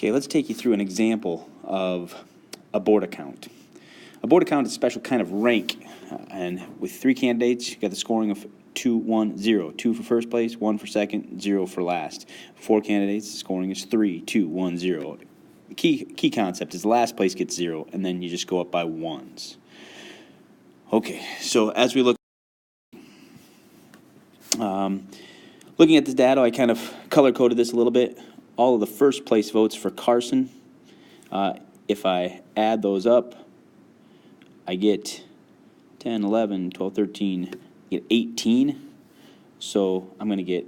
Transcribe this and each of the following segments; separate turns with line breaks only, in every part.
Okay, let's take you through an example of a board account. A board account is a special kind of rank, and with 3 candidates, you got the scoring of 2, 1, 0. 2 for first place, 1 for second, 0 for last. 4 candidates, the scoring is 3, 2, 1, 0. The key concept is the last place gets 0, and then you just go up by ones. Okay, so as we look, looking at this data, I kind of color-coded this a little bit. All of the first place votes for Carson, if I add those up, I get 10, 11, 12, 13, I get 18. So I'm going to get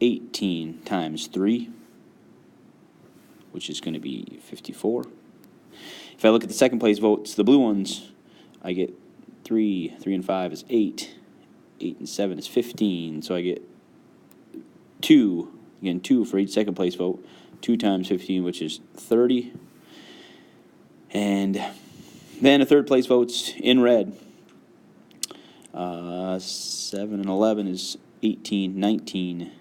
18 times 3, which is going to be 54. If I look at the second place votes, the blue ones, I get 3, 3 and 5 is 8, 8 and 7 is 15, so I get 2, again 2 for each second place vote, 2 times 15, which is 30. And then a third place votes in red. 7 and 11 is 18, 19,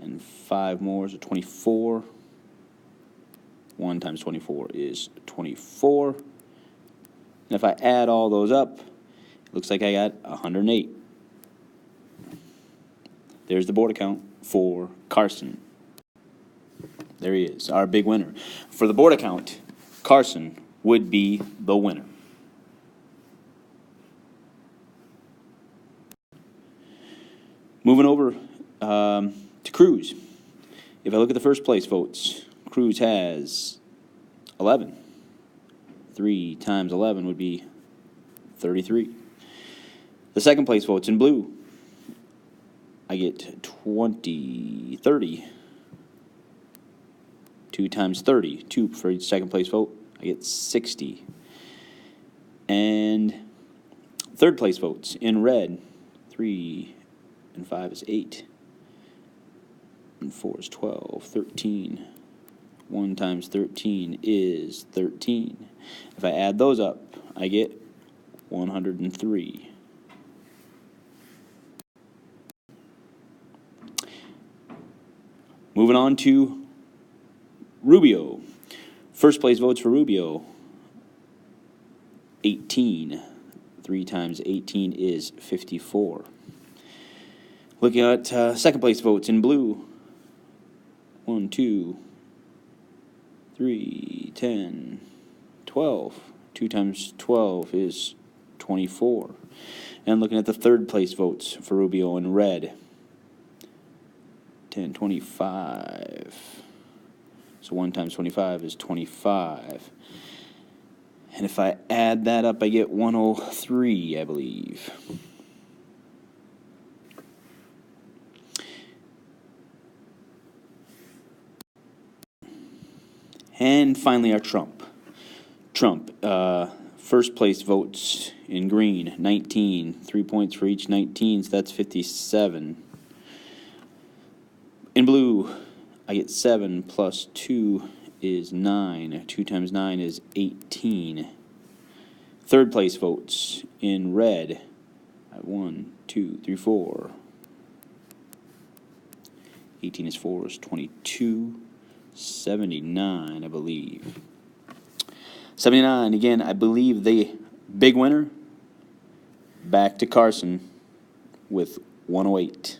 and 5 more is 24. 1 times 24 is 24. And if I add all those up, it looks like I got 108. There's the board account for Carson. There he is, our big winner. For the board account, Carson would be the winner. Moving over to Cruz. If I look at the first place votes, Cruz has 11. 3 times 11 would be 33. The second place votes in blue, I get 30. 2 times 30, 2 for each second place vote, I get 60. And third place votes in red, 3 and 5 is 8. And 4 is 12, 13. 1 times 13 is 13. If I add those up, I get 103. Moving on to Rubio. First place votes for Rubio, 18. 3 times 18 is 54. Looking at second place votes in blue, 1, 2, 3, 10, 12. 2 times 12 is 24. And looking at the third place votes for Rubio in red, 10, 25. So 1 times 25 is 25. And if I add that up, I get 103, I believe. And finally, our Trump. Trump, first place votes in green, 19. 3 points for each 19, so that's 57. In blue, I get 7 plus 2 is 9. 2 times 9 is 18. Third place votes in red, 1, 2, 3, 4. 18 is 4 is 22. 79, I believe. 79, again, I believe the big winner, back to Carson with 108.